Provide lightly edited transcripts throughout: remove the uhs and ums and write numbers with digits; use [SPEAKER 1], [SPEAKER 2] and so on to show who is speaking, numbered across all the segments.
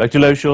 [SPEAKER 1] Back to live show.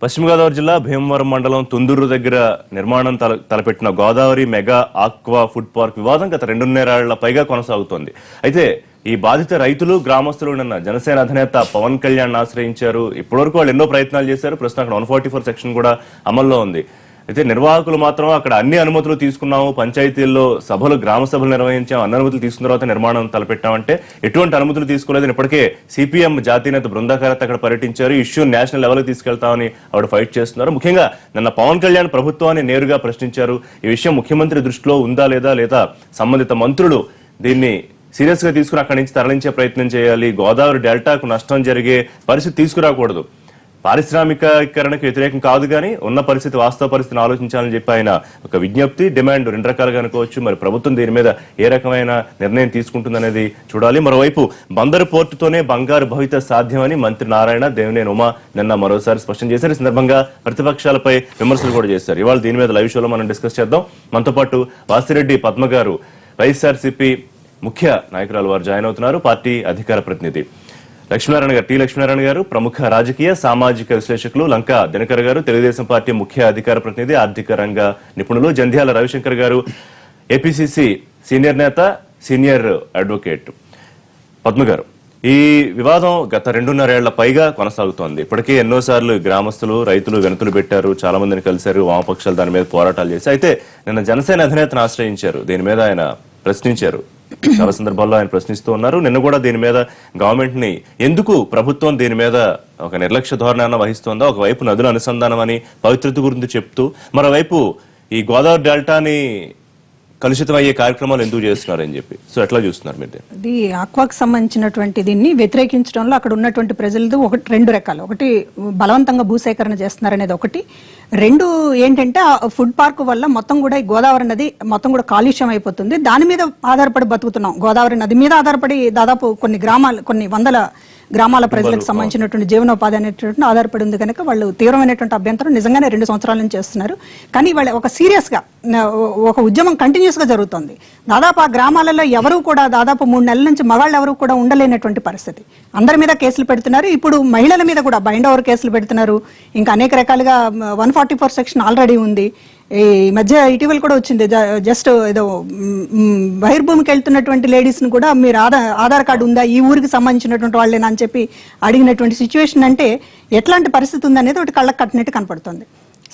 [SPEAKER 1] పశ్చిమ గోదావరి జిల్లా భీమవరం మండలం తుందూరు దగ్గర నిర్మాణం తలపెట్టిన Godavari mega aqua food park వివాదం గత 2.5 ఏళ్ల పైగా కొనసాగుతోంది. అయితే ఈ బాధిత రైతులు గ్రామస్తులు నిన్న జనసేన అధినేత పవన్ కళ్యాణ్ ఆశ్రయించారు. ఇప్పటివరకు వాళ్ళు ఎన్నో ప్రయత్నాలు చేశారు. ప్రస్తుతం అక్కడ 144 సెక్షన్ కూడా అమల్లో ఉంది. అయితే నిర్వాహకులు మాత్రం అక్కడ అన్ని అనుమతులు తీసుకున్నాము, పంచాయతీల్లో సభలు గ్రామ సభలు నిర్వహించాం, అన్ని అనుమతులు తీసుకున్న తర్వాత నిర్మాణం తలపెట్టామంటే ఎటువంటి అనుమతులు తీసుకోలేదని ఇప్పటికే సిపిఎం జాతీయ నేత బృందాకారత్ అక్కడ పర్యటించారు. ఇష్యూ నేషనల్ లెవెల్కి తీసుకెళ్తామని ఆవిడ ఫైట్ చేస్తున్నారు. ముఖ్యంగా నిన్న పవన్ కళ్యాణ్ ప్రభుత్వాన్ని నేరుగా ప్రశ్నించారు. ఈ విషయం ముఖ్యమంత్రి దృష్టిలో ఉందా లేదా సంబంధిత మంత్రులు దీన్ని సీరియస్ గా తీసుకుని అక్కడి నుంచి తరలించే ప్రయత్నం చేయాలి. గోదావరి డెల్టాకు నష్టం జరిగే పరిస్థితి తీసుకురాకూడదు. పారిశ్రామికీకరణకు వ్యతిరేకం కాదు కానీ ఉన్న పరిస్థితి, వాస్తవ పరిస్థితిని ఆలోచించాలని చెప్పి ఆయన ఒక విజ్ఞప్తి, డిమాండ్ 2 రకాలుగా అనుకోవచ్చు. మరి ప్రభుత్వం దీని మీద ఏ రకమైన నిర్ణయం తీసుకుంటుందనేది చూడాలి. మరోవైపు బందరు పోర్టుతోనే బంగారు భవిత సాధ్యమని మంత్రి నారాయణ, దేవినేని ఉమా నిన్న మరోసారి స్పష్టం చేశారు. ఈ సందర్భంగా ప్రతిపక్షాలపై విమర్శలు కూడా చేశారు. ఇవాళ దీని మీద లైవ్ షోలో మనం డిస్కస్ చేద్దాం. మనతో పాటు వాసిరెడ్డి పద్మ గారు, వైఎస్ఆర్సీపీ ముఖ్య నాయకురాలు, వారు జాయిన్ అవుతున్నారు. పార్టీ అధికార ప్రతినిధి లక్ష్మీనారాయణ గారు, టి లక్ష్మీనారాయణ గారు, ప్రముఖ రాజకీయ సామాజిక విశ్లేషకులు లంకా దినకర్ గారు, తెలుగుదేశం పార్టీ ముఖ్య అధికార ప్రతినిధి, ఆర్థిక రంగ నిపుణులు జంధ్యాల రవిశంకర్ గారు, ఏపీసీసీ సీనియర్ నేత, సీనియర్ అడ్వకేట్. పద్మ గారు, ఈ వివాదం గత 2.5 ఏళ్ల పైగా కొనసాగుతోంది. ఇప్పటికే ఎన్నోసార్లు గ్రామస్తులు, రైతులు వినతులు పెట్టారు, చాలా మందిని కలిశారు, వామపక్షాలు దాని మీద పోరాటాలు చేశారు. అయితే నిన్న జనసేన అధినేతను ఆశ్రయించారు. దీని మీద ఆయన ప్రశ్నించారు. చాలా సందర్భాల్లో ఆయన ప్రశ్నిస్తూ ఉన్నారు. నిన్న కూడా దీని మీద గవర్నమెంట్ ని ఎందుకు ప్రభుత్వం దీని మీద ఒక నిర్లక్ష్య ధోరణాన్ని వహిస్తోందో, ఒకవైపు నదుల అనుసంధానం అని పవిత్రత గురించి చెప్తూ, మరోవైపు ఈ గోదావరి డెల్టాని కలుషితం అయ్యే కార్యక్రమాలు ఎందుకు చేస్తున్నారని చెప్పి, సో ఎట్లా చూస్తున్నారు మీరు?
[SPEAKER 2] ఇది ఆక్వాకు సంబంధించినటువంటి దీన్ని వ్యతిరేకించడంలో అక్కడ ఉన్నటువంటి ప్రజలది 2 రకాలు. ఒకటి బలవంతంగా భూసేకరణ చేస్తున్నారనేది ఒకటి. 2 ఏంటంటే ఫుడ్ పార్క్ వల్ల మొత్తం కూడా ఈ గోదావరి నది మొత్తం కూడా కాలుష్యం అయిపోతుంది. దాని మీద ఆధారపడి బతుకుతున్నాం. గోదావరి నది మీద ఆధారపడి దాదాపు కొన్ని వందల గ్రామాల ప్రజలకు సంబంధించినటువంటి జీవనోపాధి అనేటువంటి ఆధారపడి ఉంది కనుక వాళ్ళు తీవ్రమైనటువంటి అభ్యంతరం నిజంగానే 2 సంవత్సరాల నుంచి చేస్తున్నారు. కానీ వాళ్ళు ఒక సీరియస్ గా ఒక ఉద్యమం కంటిన్యూస్ గా జరుగుతుంది. దాదాపు ఆ గ్రామాలలో ఎవరు కూడా దాదాపు 3 నెలల నుంచి మగాళ్ళు ఎవరు కూడా ఉండలేనటువంటి పరిస్థితి. అందరి మీద కేసులు పెడుతున్నారు. ఇప్పుడు మహిళల మీద కూడా బైండ్ ఓవర్ కేసులు పెడుతున్నారు. ఇంకా అనేక రకాలుగా 144 సెక్షన్ ఆల్రెడీ ఉంది. ఈ మధ్య ఇటీవల కూడా వచ్చింది, జస్ట్ ఏదో బహిర్భూమికి వెళ్తున్నటువంటి లేడీస్ ను కూడా మీరు ఆధార్ కార్డు ఉందా, ఈ ఊరికి సంబంధించినటువంటి వాళ్ళేనా అని చెప్పి అడిగినటువంటి సిచ్యువేషన్. అంటే ఎట్లాంటి పరిస్థితి ఉందనేది ఒకటి కళ్ళకు కట్టినట్టు కనపడుతుంది.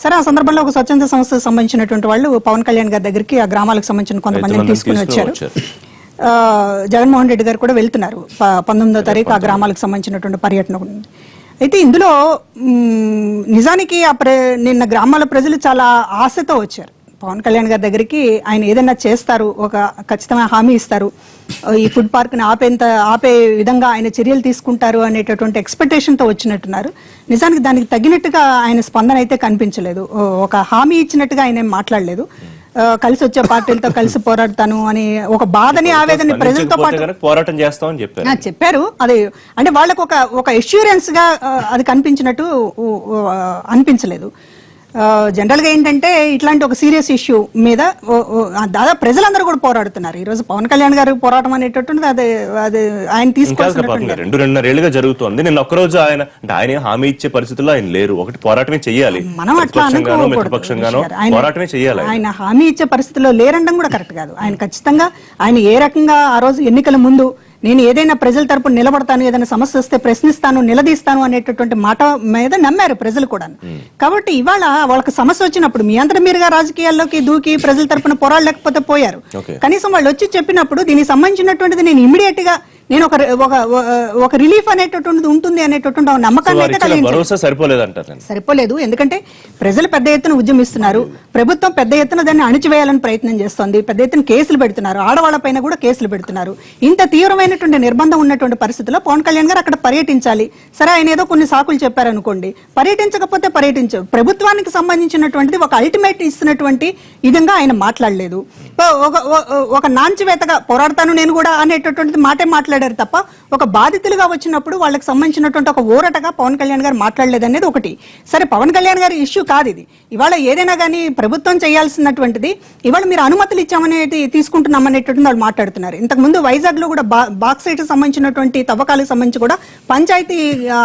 [SPEAKER 2] సరే, ఆ సందర్భంలో ఒక స్వచ్ఛంద సంస్థకు సంబంధించినటువంటి వాళ్ళు పవన్ కళ్యాణ్ గారి దగ్గరికి ఆ గ్రామాలకు సంబంధించిన కొంతమందిని తీసుకుని వచ్చారు. జగన్మోహన్ రెడ్డి గారు కూడా వెళ్తున్నారు. 19వ తారీఖు ఆ గ్రామాలకు సంబంధించినటువంటి పర్యటన. అయితే ఇందులో నిజానికి నిన్న గ్రామాల ప్రజలు చాలా ఆశతో వచ్చారు పవన్ కళ్యాణ్ గారి దగ్గరికి. ఆయన ఏదైనా చేస్తారు, ఒక ఖచ్చితమైన హామీ ఇస్తారు, ఈ ఫుడ్ పార్క్ ని ఆపే విధంగా ఆయన చర్యలు తీసుకుంటారు అనేటటువంటి ఎక్స్పెక్టేషన్ తో వచ్చినట్టున్నారు. నిజానికి దానికి తగినట్టుగా ఆయన స్పందన అయితే కనిపించలేదు. ఒక హామీ ఇచ్చినట్టుగా ఆయన ఏం మాట్లాడలేదు. కలిసి వచ్చే పార్టీలతో కలిసి పోరాడతాను అని ఒక బాధని, ఆవేదన ప్రజలతో పాటు
[SPEAKER 1] పోరాటం చేస్తామని
[SPEAKER 2] చెప్పారు. అది అంటే వాళ్ళకు ఒక ఎష్యూరెన్స్ గా అది కనిపించినట్టు అనిపించలేదు. జనరల్ గా ఏంటంటే ఇట్లాంటి ఒక సీరియస్ ఇష్యూ మీద దాదాపు ప్రజలందరూ కూడా పోరాడుతున్నారు. ఈ రోజు పవన్ కళ్యాణ్ గారు పోరాటం అనేటటువంటి అది ఆయన తీసుకోవాల్సిన
[SPEAKER 1] 2.5 ఏళ్లుగా జరుగుతుంది. నిన్న ఒక్కరోజు ఆయన హామీ ఇచ్చే పరిస్థితుల్లో ఆయన లేరు. ఒకటి పోరాటమే చెయ్యాలి,
[SPEAKER 2] మనం అట్లా
[SPEAKER 1] పోరాటమే చెయ్యాలి.
[SPEAKER 2] ఆయన హామీ ఇచ్చే పరిస్థితుల్లో లేరనడం కూడా కరెక్ట్ కాదు. ఆయన ఖచ్చితంగా ఆయన ఏ రకంగా ఆ రోజు ఎన్నికల ముందు నేను ఏదైనా ప్రజల తరపున నిలబడతాను, ఏదైనా సమస్య వస్తే ప్రశ్నిస్తాను, నిలదీస్తాను అనేటటువంటి మాట మీద నమ్మారు ప్రజలు కూడా. కాబట్టి ఇవాళ వాళ్ళకి సమస్య వచ్చినప్పుడు మీ అంతటా మీరుగా రాజకీయాల్లోకి దూకి ప్రజల తరపున పోరాడలేకపోతే పోయారు. కనీసం వాళ్ళు వచ్చి చెప్పినప్పుడు దీనికి సంబంధించినటువంటిది నేను ఇమీడియట్ గా నేను ఒక రిలీఫ్ అనేటటువంటిది ఉంటుంది అనేటటువంటి నమ్మకాన్ని అయితే కలిగించారు. సరిపోలేదు. ఎందుకంటే ప్రజలు పెద్ద ఎత్తున ఉద్యమిస్తున్నారు, ప్రభుత్వం పెద్ద ఎత్తున దాన్ని అణిచివేయాలని ప్రయత్నం చేస్తోంది, పెద్ద ఎత్తున కేసులు పెడుతున్నారు, ఆడవాళ్ల పైన కూడా కేసులు పెడుతున్నారు. ఇంత తీవ్రమైనటువంటి నిర్బంధం ఉన్నటువంటి పరిస్థితిలో పవన్ కళ్యాణ్ గారు అక్కడ పర్యటించాలి. సరే, ఆయన ఏదో కొన్ని సాకులు చెప్పారనుకోండి, పర్యటించకపోతే పర్యటించవు. ప్రభుత్వానికి సంబంధించినటువంటిది ఒక అల్టిమేట్ ఇస్తున్నటువంటి విధంగా ఆయన మాట్లాడలేదు. ఒక నాంచివేతగా పోరాడతాను నేను కూడా అనేటటువంటిది మాటే మాట్లాడారు. మాట్లాడారు తప్ప ఒక బాధితులుగా వచ్చినప్పుడు వాళ్ళకి సంబంధించినటువంటి ఒక ఊరటగా పవన్ కళ్యాణ్ గారు మాట్లాడలేదనేది ఒకటి. సరే, పవన్ కళ్యాణ్ గారి ఇష్యూ కాదు ఇది. ఇవాళ ఏదైనా కానీ ప్రభుత్వం చేయాల్సినటువంటిది ఇవాళ మీరు అనుమతులు ఇచ్చామనేది తీసుకుంటున్నామనేటువంటి వాళ్ళు మాట్లాడుతున్నారు. ఇంతకు ముందు వైజాగ్ లో కూడా బాక్సైట్ సంబంధించినటువంటి తవ్వకాలకు సంబంధించి కూడా పంచాయతీ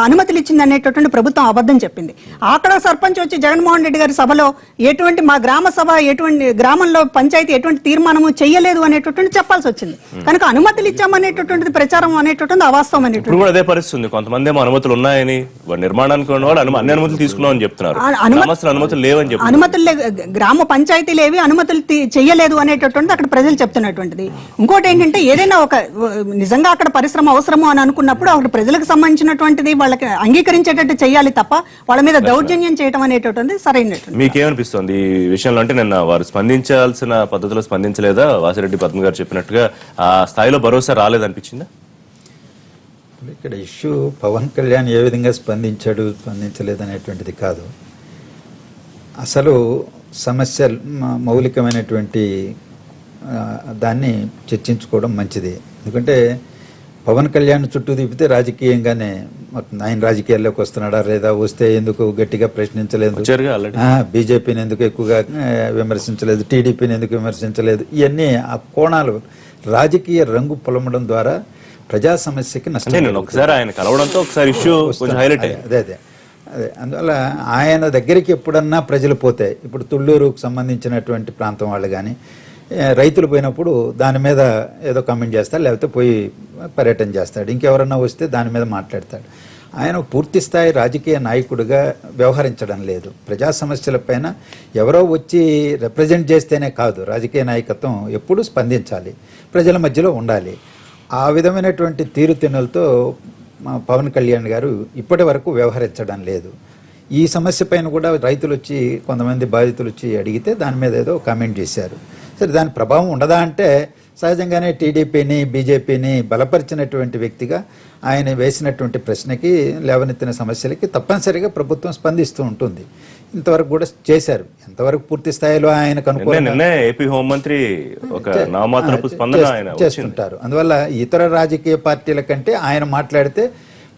[SPEAKER 2] అనుమతులు ఇచ్చింది అనేటటువంటి ప్రభుత్వం అబద్ధం చెప్పింది. అక్కడ సర్పంచ్ వచ్చి జగన్మోహన్ రెడ్డి గారి సభలో ఎటువంటి మా గ్రామ సభ ఎటువంటి గ్రామంలో పంచాయతీ ఎటువంటి తీర్మానము చేయలేదు అనేటటువంటి చెప్పాల్సి వచ్చింది. కనుక అనుమతులు ఇచ్చామనేటటువంటిది ప్రచారం అనేటటువంటి అవాస్తవం అనేటువంటి.
[SPEAKER 1] ఇప్పుడు కూడా అదే పరిస్థితి. కొంతమంది ఏమో అనుమతులు ఉన్నాయని, నిర్మాణానికి ఉన్న వాళ్ళు అన్ని అనుమతులు తీసుకున్నామని చెప్తున్నారు, అనుమతులు లేవని చెప్తున్నారు.
[SPEAKER 2] అనుమతులు గ్రామ పంచాయతీలు ఏవి అనుమతులు చెయ్యలేదు అనేటటువంటిది అక్కడ ప్రజలు చెప్తున్నటువంటిది. ఇంకోటి ఏంటంటే ఏదైనా ఒక నిజంగా అక్కడ పరిశ్రమ అవసరము అని అనుకున్నప్పుడు అక్కడ ప్రజలకు సంబంధించినటువంటిది వాళ్ళకి అంగీకరించేటట్టు చేయాలి తప్ప వాళ్ళ మీద దౌర్జన్యం చేయడం అనేటటువంటిది సరైనటువంటి.
[SPEAKER 1] మీకేమనిపిస్తుంది ఈ విషయంలో? అంటే నిన్న వారు స్పందించాల్సిన పద్ధతిలో స్పందించలేదా? వాసిరెడ్డి పద్మ గారు చెప్పినట్టుగా ఆ స్థాయిలో భరోసా రాలేదనిపించిందా?
[SPEAKER 3] ఇక్కడ ఇష్యూ పవన్ కళ్యాణ్ ఏ విధంగా స్పందించలేదు అనేటువంటిది కాదు. అసలు సమస్య మౌలికమైనటువంటి దాన్ని చర్చించుకోవడం మంచిది. ఎందుకంటే పవన్ కళ్యాణ్ చుట్టూ తిప్పితే రాజకీయంగానే ఆయన రాజకీయాల్లోకి వస్తున్నాడా లేదా, వస్తే ఎందుకు గట్టిగా ప్రశ్నించలేదు, బీజేపీని ఎందుకు ఎక్కువగా విమర్శించలేదు, టీడీపీని ఎందుకు విమర్శించలేదు, ఇవన్నీ ఆ కోణాలు రాజకీయ రంగు పొలమడం ద్వారా ప్రజా సమస్యకి నష్టం.
[SPEAKER 1] ఒకసారి ఆయన కలవడంతో ఒకసారి ఇష్యూ హైలైట్
[SPEAKER 3] అదే అదే అదే అందువల్ల ఆయన దగ్గరికి ఎప్పుడన్నా ప్రజలు పోతే, ఇప్పుడు తుళ్ళూరుకు సంబంధించినటువంటి ప్రాంతం వాళ్ళు కానీ రైతులు పోయినప్పుడు దాని మీద ఏదో కామెంట్ చేస్తాడు, లేకపోతే పోయి పర్యటన చేస్తాడు, ఇంకెవరన్నా వస్తే దాని మీద మాట్లాడతాడు. ఆయన పూర్తి స్థాయి రాజకీయ నాయకుడిగా వ్యవహరించడం లేదు. ప్రజా సమస్యలపైన ఎవరో వచ్చి రిప్రజెంట్ చేస్తేనే కాదు, రాజకీయ నాయకత్వం ఎప్పుడూ స్పందించాలి, ప్రజల మధ్యలో ఉండాలి. ఆ విధమైనటువంటి తీరుతెన్నులతో పవన్ కళ్యాణ్ గారు ఇప్పటి వరకు వ్యవహరించడం లేదు. ఈ సమస్య పైన కూడా రైతులు వచ్చి, కొంతమంది బాధితులు వచ్చి అడిగితే దాని మీద ఏదో కామెంట్ చేశారు. సరే, దాని ప్రభావం ఉండదా అంటే సహజంగానే టీడీపీని బీజేపీని బలపరిచినటువంటి వ్యక్తిగా ఆయన వేసినటువంటి ప్రశ్నకి, లేవనెత్తిన సమస్యలకి తప్పనిసరిగా ప్రభుత్వం స్పందిస్తూ ఉంటుంది. ఇంతవరకు కూడా చేశారు. ఎంతవరకు పూర్తి స్థాయిలో ఆయనకు చేస్తుంటారు. అందువల్ల ఇతర రాజకీయ పార్టీల కంటే ఆయన మాట్లాడితే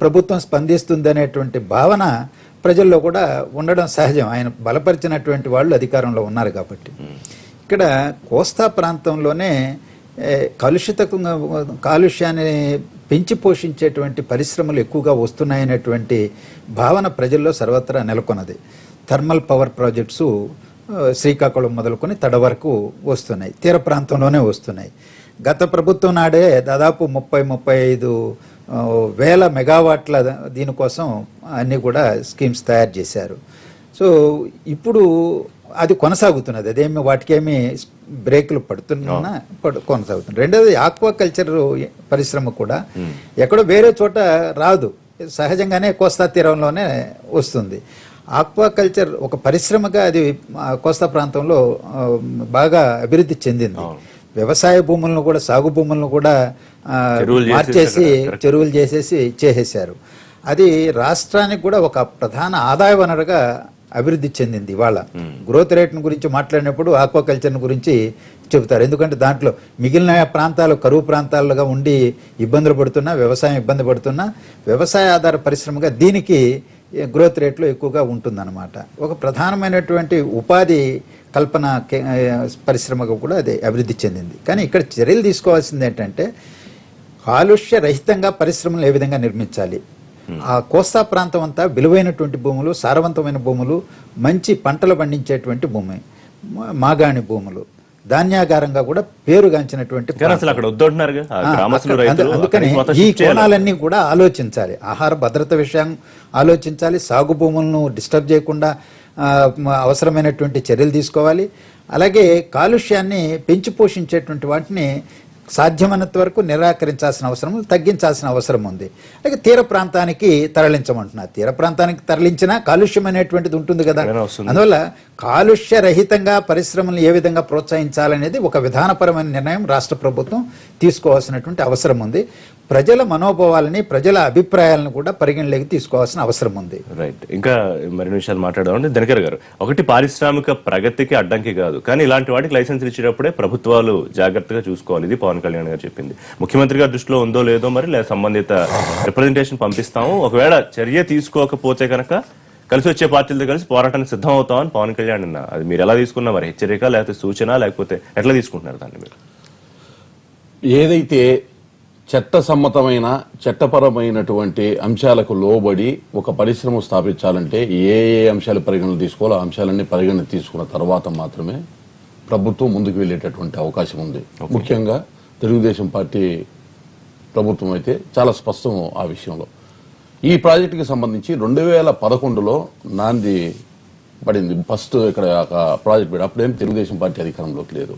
[SPEAKER 3] ప్రభుత్వం స్పందిస్తుంది అనేటువంటి భావన ప్రజల్లో కూడా ఉండడం సహజం. ఆయన బలపరిచినటువంటి వాళ్ళు అధికారంలో ఉన్నారు కాబట్టి. ఇక్కడ కోస్తా ప్రాంతంలోనే కాలుష్యాన్ని పెంచి పోషించేటువంటి పరిశ్రమలు ఎక్కువగా వస్తున్నాయనేటువంటి భావన ప్రజల్లో సర్వత్రా నెలకొన్నది. థర్మల్ పవర్ ప్రాజెక్ట్స్ శ్రీకాకుళం మొదలుకొని తడ వరకు వస్తున్నాయి, తీర ప్రాంతంలోనే వస్తున్నాయి. గత ప్రభుత్వం నాడే దాదాపు 30-35 వేల మెగావాట్ల దీనికోసం అన్నీ కూడా స్కీమ్స్ తయారు చేశారు. సో ఇప్పుడు అది కొనసాగుతున్నది, అదేమి వాటికేమి బ్రేకులు పడుతున్నా కొనసాగుతుంది. రెండోది ఆక్వాకల్చర్ పరిశ్రమ కూడా ఎక్కడో వేరే చోట రాదు, సహజంగానే కోస్తా తీరంలోనే వస్తుంది. ఆక్వాకల్చర్ ఒక పరిశ్రమగా అది కోస్తా ప్రాంతంలో బాగా అభివృద్ధి చెందింది. వ్యవసాయ భూములను కూడా, సాగు భూములను కూడా మార్చేసి చెరువులు చేసేసారు. అది రాష్ట్రానికి కూడా ఒక ప్రధాన ఆదాయ వనరుగా అభివృద్ధి చెందింది. ఇవాళ గ్రోత్ రేట్ను గురించి మాట్లాడినప్పుడు ఆక్వాకల్చర్ను గురించి చెబుతారు. ఎందుకంటే దాంట్లో మిగిలిన ప్రాంతాలు కరువు ప్రాంతాలుగా ఉండి ఇబ్బందులు పడుతున్నా, వ్యవసాయం ఇబ్బంది పడుతున్నా, వ్యవసాయ ఆధార పరిశ్రమగా దీనికి గ్రోత్ రేట్లో ఎక్కువగా ఉంటుందన్నమాట. ఒక ప్రధానమైనటువంటి ఉపాధి కల్పన పరిశ్రమగా కూడా అది అభివృద్ధి చెందింది. కానీ ఇక్కడ చర్యలు తీసుకోవాల్సింది ఏంటంటే కాలుష్య రహితంగా పరిశ్రమలు ఏ విధంగా నిర్మించాలి. ఆ కోస్తా ప్రాంతం అంతా విలువైనటువంటి భూములు, సారవంతమైన భూములు, మంచి పంటలు పండించేటువంటి భూమి, మాగాణి భూములు, ధాన్యాగారంగా కూడా పేరుగాంచినటువంటి. అందుకని ఈ కోణాలన్నీ కూడా ఆలోచించాలి. ఆహార భద్రత విషయం ఆలోచించాలి, సాగు భూములను డిస్టర్బ్ చేయకుండా అవసరమైనటువంటి చర్యలు తీసుకోవాలి. అలాగే కాలుష్యాన్ని పెంచి పోషించేటువంటి వాటిని సాధ్యమైనంత వరకు నిరాకరించాల్సిన అవసరం, తగ్గించాల్సిన అవసరం ఉంది. అలాగే తీర ప్రాంతానికి తరలించమంటున్నారు. తీర ప్రాంతానికి తరలించినా కాలుష్యం అనేటువంటిది ఉంటుంది కదా. అందువల్ల కాలుష్య రహితంగా పరిశ్రమలు ఏ విధంగా ప్రోత్సహించాలనేది ఒక విధానపరమైన నిర్ణయం రాష్ట్ర ప్రభుత్వం తీసుకోవాల్సినటువంటి అవసరం ఉంది. ప్రజల మనోభావాలని, ప్రజల అభిప్రాయాలను కూడా పరిగణలోకి తీసుకోవాల్సిన అవసరం ఉంది.
[SPEAKER 1] రైట్. ఇంకా మరిన్ని విషయాలు మాట్లాడదామంటే దినకర్ గారు, ఒకటి పారిశ్రామిక ప్రగతికి అడ్డంకి కాదు, కానీ ఇలాంటి వాటికి లైసెన్సులు ఇచ్చేటప్పుడే ప్రభుత్వాలు జాగ్రత్తగా చూసుకోవాలి. ఇది పవన్ కళ్యాణ్ గారు చెప్పింది. ముఖ్యమంత్రి గారి దృష్టిలో ఉందో లేదో మరి, లేదా సంబంధిత రిప్రజెంటేషన్ పంపిస్తాము, ఒకవేళ చర్య తీసుకోకపోతే కనుక కలిసి వచ్చే పార్టీలతో కలిసి పోరాటానికి సిద్ధం అవుతామని పవన్ కళ్యాణ్ అన్న. అది మీరు ఎలా తీసుకున్నా మరి, హెచ్చరిక లేకపోతే సూచన, లేకపోతే ఎట్లా తీసుకుంటున్నారు దాన్ని మీరు?
[SPEAKER 4] ఏదైతే చట్టసమ్మతమైన చట్టపరమైనటువంటి అంశాలకు లోబడి ఒక పరిశ్రమ స్థాపించాలంటే ఏ ఏ అంశాలు పరిగణన తీసుకోవాలో ఆ అంశాలన్నీ పరిగణన తీసుకున్న తర్వాత మాత్రమే ప్రభుత్వం ముందుకు వెళ్ళేటటువంటి అవకాశం ఉంది. ముఖ్యంగా తెలుగుదేశం పార్టీ ప్రభుత్వం అయితే చాలా స్పష్టం ఆ విషయంలో. ఈ ప్రాజెక్టుకి సంబంధించి 2011లో నాంది పడింది ఫస్ట్ ఇక్కడ ప్రాజెక్ట్ పెట్టి, అప్పుడేం తెలుగుదేశం పార్టీ అధికారంలోకి లేదు.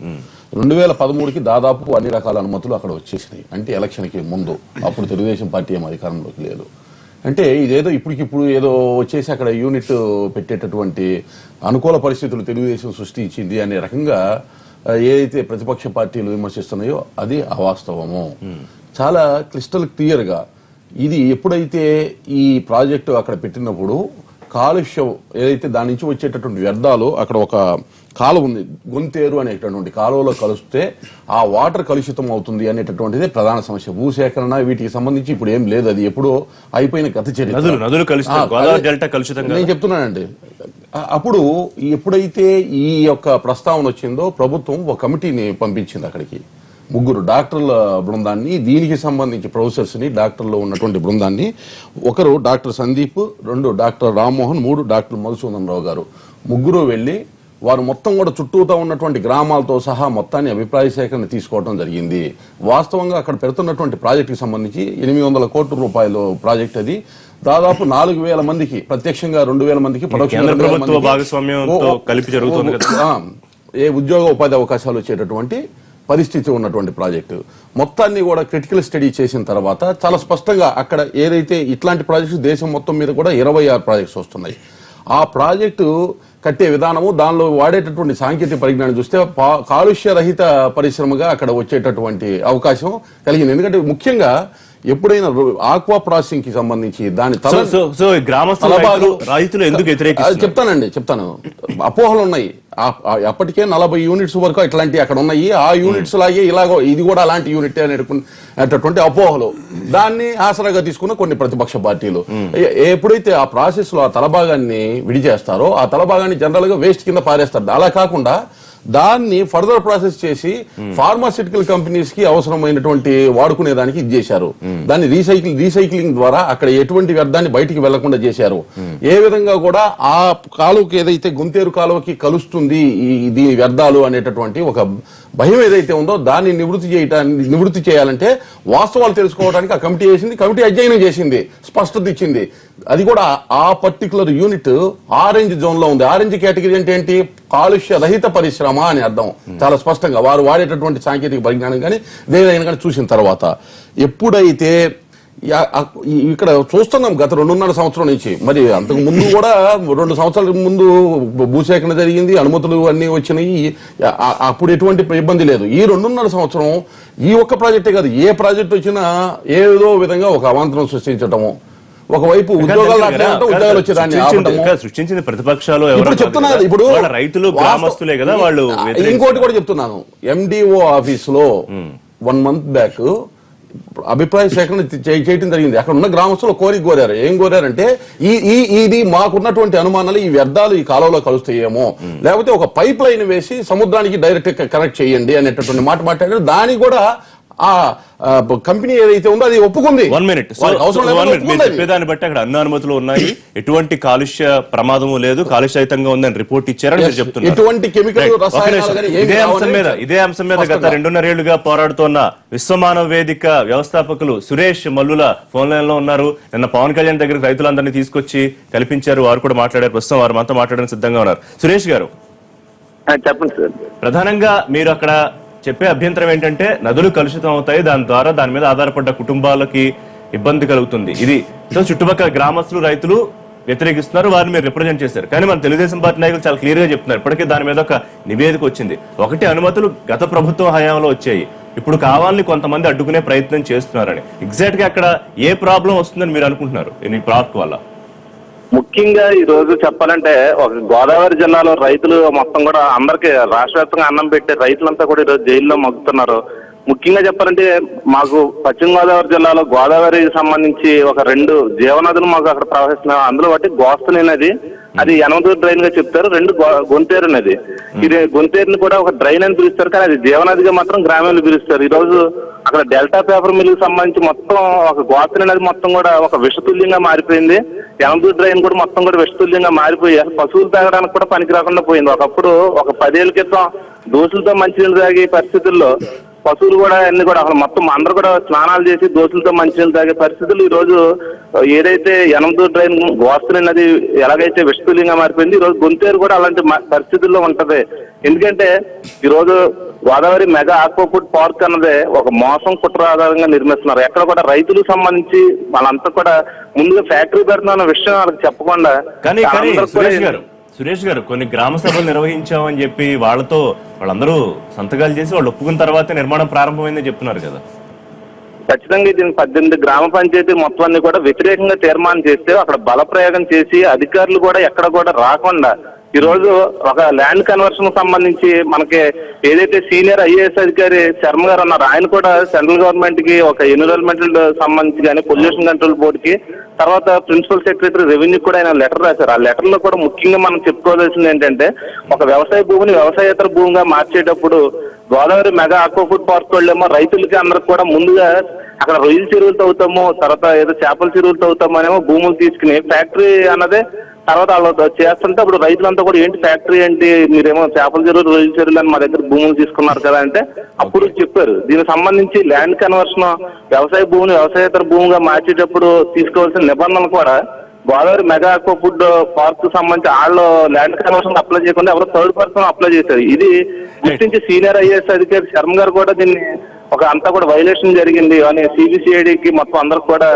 [SPEAKER 4] 2013కి దాదాపు అన్ని రకాల అనుమతులు అక్కడ వచ్చేసినాయి, అంటే ఎలక్షన్కి ముందు. అప్పుడు తెలుగుదేశం పార్టీ ఏం అధికారంలోకి లేదు. అంటే ఇదేదో ఇప్పటికిప్పుడు ఏదో వచ్చేసి అక్కడ యూనిట్ పెట్టేటటువంటి అనుకూల పరిస్థితులు తెలుగుదేశం సృష్టించింది అనే రకంగా ఏదైతే ప్రతిపక్ష పార్టీలు విమర్శిస్తున్నాయో అది అవాస్తవము. చాలా క్లిస్టల్ క్లియర్ గా ఇది ఎప్పుడైతే ఈ ప్రాజెక్టు అక్కడ పెట్టినప్పుడు కాలుష్యం ఏదైతే దాని నుంచి వచ్చేటటువంటి వ్యర్థాలు, అక్కడ ఒక కాలువ ఉంది గొంతేరు అనేటటువంటి కాలువలో కలిస్తే ఆ వాటర్ కలుషితం అవుతుంది అనేటటువంటిదే ప్రధాన సమస్య. భూసేకరణ వీటికి సంబంధించి ఇప్పుడు ఏం లేదు, అది ఎప్పుడో అయిపోయిన గత చరిత్ర. నేను చెప్తున్నానండి. అప్పుడు ఎప్పుడైతే ఈ యొక్క ప్రస్తావన వచ్చిందో ప్రభుత్వం ఒక కమిటీని పంపించింది అక్కడికి, 3 డాక్టర్ల బృందాన్ని, దీనికి సంబంధించి ప్రొఫెసర్స్ ని, డాక్టర్లో ఉన్నటువంటి బృందాన్ని. ఒకరు doctor Sandeep, 2 doctor Rammohan, 3 doctor Madhusudan Rao గారు. 3 వెళ్లి వారు మొత్తం కూడా చుట్టూతా ఉన్నటువంటి గ్రామాలతో సహా మొత్తాన్ని అభిప్రాయ సేకరణ తీసుకోవడం జరిగింది. వాస్తవంగా అక్కడ పెడుతున్నటువంటి ప్రాజెక్టుకి సంబంధించి 800 కోట్ల రూపాయల ప్రాజెక్ట్ అది. దాదాపు 4,000 మందికి ప్రత్యక్షంగా, 2,000 మందికి పరోక్షంగా ఏ ఉద్యోగ ఉపాధి అవకాశాలు వచ్చేటటువంటి పరిస్థితి ఉన్నటువంటి ప్రాజెక్టు. మొత్తాన్ని కూడా క్రిటికల్ స్టడీ చేసిన తర్వాత చాలా స్పష్టంగా అక్కడ ఏదైతే ఇట్లాంటి ప్రాజెక్ట్స్ దేశం మొత్తం మీద కూడా 26 ప్రాజెక్ట్స్ వస్తున్నాయి. ఆ ప్రాజెక్టు కట్టే విధానము, దానిలో వాడేటటువంటి సాంకేతిక పరిజ్ఞానం చూస్తే కాలుష్య రహిత పరిశ్రమగా అక్కడ వచ్చేటటువంటి అవకాశం కలిగింది. ఎందుకంటే ముఖ్యంగా ఎప్పుడైనా ఆక్వా ప్రాసెసింగ్ కి సంబంధించి దాని చెప్తాను అపోహలు ఉన్నాయి. అప్పటికే 40 యూనిట్స్ వరకు ఇట్లాంటి అక్కడ ఉన్నాయి. ఆ యూనిట్స్ లాగే ఇలాగో ఇది కూడా అలాంటి యూనిట్ అనేటటువంటి అపోహలు, దాన్ని ఆసరాగా తీసుకున్న కొన్ని ప్రతిపక్ష పార్టీలు ఎప్పుడైతే ఆ ప్రాసెస్ లో ఆ తలభాగాన్ని విడిచేస్తారో ఆ తలభాగాన్ని జనరల్ గా వేస్ట్ కింద పారేస్తారు. అలా కాకుండా దాన్ని ఫర్దర్ ప్రాసెస్ చేసి ఫార్మాస్యూటికల్ కంపెనీస్ కి అవసరమైనటువంటి వాడుకునే దానికి ఇది చేశారు. దాన్ని రీసైక్లింగ్ ద్వారా అక్కడ ఎటువంటి వ్యర్థాన్ని బయటికి వెళ్లకుండా చేశారు. ఏ విధంగా కూడా ఆ కాలువకి ఏదైతే గొంతేరు కాలువకి కలుస్తుంది దీని వ్యర్థాలు అనేటటువంటి ఒక భయం ఏదైతే ఉందో దాన్ని నివృత్తి చేయాలంటే వాస్తవాలు తెలుసుకోవడానికి ఆ కమిటీ చేసింది. కమిటీ అధ్యయనం చేసింది, స్పష్టత ఇచ్చింది. అది కూడా ఆ పర్టికులర్ యూనిట్ ఆరెంజ్ జోన్ లో ఉంది. ఆరెంజ్ కేటగిరీ అంటే ఏంటి? కాలుష్య రహిత పరిశ్రమ అని అర్థం. చాలా స్పష్టంగా వారు వాడేటటువంటి సాంకేతిక పరిజ్ఞానం కానీ దేదైనా కానీ చూసిన తర్వాత ఎప్పుడైతే ఇక్కడ చూస్తున్నాం గత 2.5 సంవత్సరం నుంచి, మరి అంతకు ముందు కూడా 2 సంవత్సరాల ముందు భూసేకరణ జరిగింది, అనుమతులు అన్ని వచ్చినాయి, అప్పుడు ఎటువంటి ఇబ్బంది లేదు. ఈ 2.5 సంవత్సరం ఈ ఒక్క ప్రాజెక్టే కాదు, ఏ ప్రాజెక్ట్ వచ్చినా ఏదో విధంగా ఒక అవాంతరం సృష్టించటము. ఒకవైపు ఉద్యోగాలు
[SPEAKER 1] సృష్టించిన ప్రతిపక్షాలు
[SPEAKER 4] చెప్తున్నారు. ఇప్పుడు
[SPEAKER 1] రైతులు గ్రామస్తులే కదా వాళ్ళు.
[SPEAKER 4] ఇంకోటి కూడా చెప్తున్నాను, MDO ఆఫీస్ లో 1 month బ్యాక్ అభిప్రాయ సేకరణ చేయడం జరిగింది. అక్కడ ఉన్న గ్రామస్తులు కోరారు. ఏం కోరారంటే ఇది మాకున్నటువంటి అనుమానాలు, ఈ వ్యర్థాలు ఈ కాలంలో కలుస్తాయేమో, లేకపోతే ఒక పైప్ లైన్ వేసి సముద్రానికి డైరెక్ట్ కనెక్ట్ చేయండి అనేటటువంటి మాట మాట్లాడారు. దానికి కూడా ఆ కంపెనీ ఏదైతే ఉందో అది ఒప్పుకుంది.
[SPEAKER 1] 1 minute. చెప్పేదాన్ని బట్టి అక్కడ అన్ని అనుమతులు ఉన్నాయి, ఎటువంటి కాలుష్య ప్రమాదము లేదు, కాలుష్యయుతంగా ఉందని రిపోర్ట్ ఇచ్చారని మీరు చెప్తున్నారు.
[SPEAKER 4] ఎటువంటి కెమికల్
[SPEAKER 1] ఇదే అంశం మీద గత 2.5 ఏళ్లుగా పోరాడుతున్న విశ్వమానవ వేదిక వ్యవస్థాపకులు సురేష్ మల్లుల ఫోన్ లైన్ లో ఉన్నారు. నిన్న పవన్ కళ్యాణ్ దగ్గరకు రైతులందరినీ తీసుకొచ్చి కల్పించారు, వారు కూడా మాట్లాడారు. ప్రస్తుతం వారు మనతో మాట్లాడడానికి సిద్ధంగా ఉన్నారు. సురేష్ గారు,
[SPEAKER 5] చెప్పండి సార్.
[SPEAKER 1] ప్రధానంగా మీరు అక్కడ చెప్పే అభ్యంతరం ఏంటంటే నదులు కలుషితం అవుతాయి, దాని ద్వారా దాని మీద ఆధారపడ్డ కుటుంబాలకి ఇబ్బంది కలుగుతుంది. ఇది చుట్టుపక్కల గ్రామస్తులు రైతులు వ్యతిరేకిస్తున్నారు, వారిని మీరు రిప్రజెంట్ చేశారు. కానీ మన తెలుగుదేశం పార్టీ నాయకులు చాలా క్లియర్ గా చెప్తున్నారు, ఇప్పటికే దాని మీద ఒక నివేదిక వచ్చింది. 1 అనుమతులు గత ప్రభుత్వం హయాంలో వచ్చాయి, ఇప్పుడు కావాలని కొంతమంది అడ్డుకునే ప్రయత్నం చేస్తున్నారని. ఎగ్జాక్ట్ గా అక్కడ ఏ ప్రాబ్లం వస్తుందని మీరు అనుకుంటున్నారు ఈ ప్రాజెక్ట్ వల్ల?
[SPEAKER 5] ముఖ్యంగా ఈ రోజు చెప్పాలంటే ఒక గోదావరి జిల్లాలో రైతులు మొత్తం కూడా అందరికి రాష్ట్ర వ్యాప్తంగా అన్నం పెట్టే రైతులంతా కూడా ఈరోజు జైల్లో మగ్గుతున్నారు. ముఖ్యంగా చెప్పాలంటే మాకు పశ్చిమ గోదావరి జిల్లాలో గోదావరికి సంబంధించి ఒక 2 జీవనదులు మాకు అక్కడ ప్రవహిస్తున్నాయి. అందులో ఒకటి గోస్తని నది, అది యనమదూరు డ్రైన్ గా చెప్తారు. 2 గొంతేరు నది. ఇది గొంతేరుని కూడా ఒక డ్రైన్ అని పిలుస్తారు, కానీ అది జీవనదిగా మాత్రం గ్రామీణులు పిలుస్తారు. ఈ రోజు అక్కడ డెల్టా పేపర్ మిల్ కి సంబంధించి మొత్తం ఒక గోస్తని నది మొత్తం కూడా ఒక విషతుల్యంగా మారిపోయింది. యనమదూరు డ్రైన్ కూడా మొత్తం కూడా విషతుల్యంగా మారిపోయి పశువులు తాగడానికి కూడా పనికి రాకుండా పోయింది. ఒకప్పుడు ఒక 10 ఏళ్ల క్రితం దోషులతో మంచినీళ్ళు తాగే పరిస్థితుల్లో పశువులు కూడా అన్ని కూడా అసలు మొత్తం అందరూ కూడా స్నానాలు చేసి దోషులతో మంచినీళ్ళు తాగే పరిస్థితులు ఈ రోజు ఏదైతే యనమదూరు డ్రైన్ గోస్తని నది ఎలాగైతే విషతుల్యంగా మారిపోయింది, ఈ రోజు గొంతేరు కూడా అలాంటి పరిస్థితుల్లో ఉంటది. ఎందుకంటే ఈ రోజు Godavari mega aqua food park అన్నదే ఒక మోసం కుట్ర ఆధారంగా నిర్మిస్తున్నారు. ఎక్కడ కూడా రైతులకు సంబంధించి వాళ్ళంతా కూడా ముందుగా ఫ్యాక్టరీ పెడుతున్న విషయం వాళ్ళకి చెప్పకుండా
[SPEAKER 1] కానీ సురేష్ గారు కొన్ని గ్రామ సభలు నిర్వహించామని చెప్పి వాళ్ళందరూ సంతకాలు చేసి వాళ్ళు ఒప్పుకున్న తర్వాతే నిర్మాణం ప్రారంభమైందని చెప్తున్నారు కదా.
[SPEAKER 5] ఖచ్చితంగా దీనికి 18 గ్రామ పంచాయతీ మొత్తాన్ని కూడా వ్యతిరేకంగా తీర్మానం చేస్తే అక్కడ బలప్రయోగం చేసి అధికారులు కూడా ఎక్కడ కూడా రాకుండా ఈ రోజు ఒక ల్యాండ్ కన్వర్షన్ సంబంధించి మనకి ఏదైతే సీనియర్ ఐఏఎస్ అధికారి శర్మ గారు ఉన్నారు, ఆయన కూడా సెంట్రల్ గవర్నమెంట్ కి ఒక ఎన్విరాన్మెంటల్ సంబంధించి కానీ పొల్యూషన్ కంట్రోల్ బోర్డు కి తర్వాత ప్రిన్సిపల్ సెక్రటరీ రెవెన్యూ కూడా ఆయన లెటర్ రాశారు. ఆ లెటర్ లో కూడా ముఖ్యంగా మనం చెప్పుకోవాల్సింది ఏంటంటే ఒక వ్యవసాయ భూమిని వ్యవసాయేతర భూమిగా మార్చేటప్పుడు Godavari mega aqua food park వాళ్ళేమో రైతులకి అందరికి కూడా ముందుగా అక్కడ రొయ్యల చెరువులు తవ్వుతాము, తర్వాత ఏదో చేపల చెరువులు తవ్వుతాము అనేమో భూములు తీసుకుని ఫ్యాక్టరీ అన్నదే తర్వాత వాళ్ళు చేస్తుంటే అప్పుడు రైతులంతా కూడా ఏంటి ఫ్యాక్టరీ ఏంటి, మీరేమో చేపల చెరువులు రొయ్యల చెరువులు అని మా దగ్గర భూములు తీసుకున్నారు కదా అంటే అప్పుడు చెప్పారు. దీనికి సంబంధించి ల్యాండ్ కన్వర్షన్ వ్యవసాయ భూమిని వ్యవసాయేతర భూమిగా మార్చేటప్పుడు తీసుకోవాల్సిన నిబంధనలు కూడా Godavari mega aqua food park సంబంధించి వాళ్ళు ల్యాండ్ కన్వర్షన్ అప్లై చేయకుండా ఎవరో థర్డ్ పర్సన్ అప్లై చేశారు. ఇది గుర్తించి సీనియర్ ఐఏఎస్ అధికారి శర్మ గారు కూడా దీన్ని ఒక అంతా కూడా వైలేషన్ జరిగింది అని సిబిసిఐడికి మొత్తం అందరికి కూడా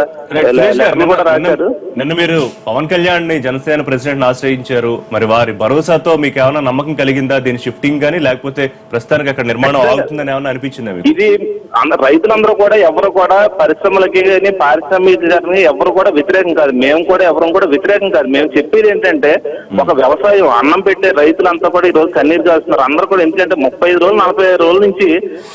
[SPEAKER 5] రాశారు.
[SPEAKER 1] నిన్న మీరు పవన్ కళ్యాణ్ ని జనసేన ప్రెసిడెంట్ ఆశ్రయించారు, మరి వారి భరోసాతో మీకు ఏమైనా నమ్మకం కలిగిందా దీని షిఫ్టింగ్ గానీ, లేకపోతే ప్రస్తుతానికి అక్కడ నిర్మాణం ఆగుతుందని ఏమైనా అనిపించిందా?
[SPEAKER 5] ఇది రైతులందరూ కూడా ఎవరు కూడా పరిశ్రమలకి పారిశ్రామికీకరణకి ఎవరు కూడా వ్యతిరేకం కాదు, మేము కూడా ఎవరు కూడా వ్యతిరేకం కాదు. మేము చెప్పేది ఏంటంటే ఒక వ్యవసాయం అన్నం పెట్టే రైతులంతా కూడా ఈ రోజు కన్నీరు కాస్తున్నారు. అందరూ కూడా ఎందుకంటే 35 రోజులు 45 రోజుల నుంచి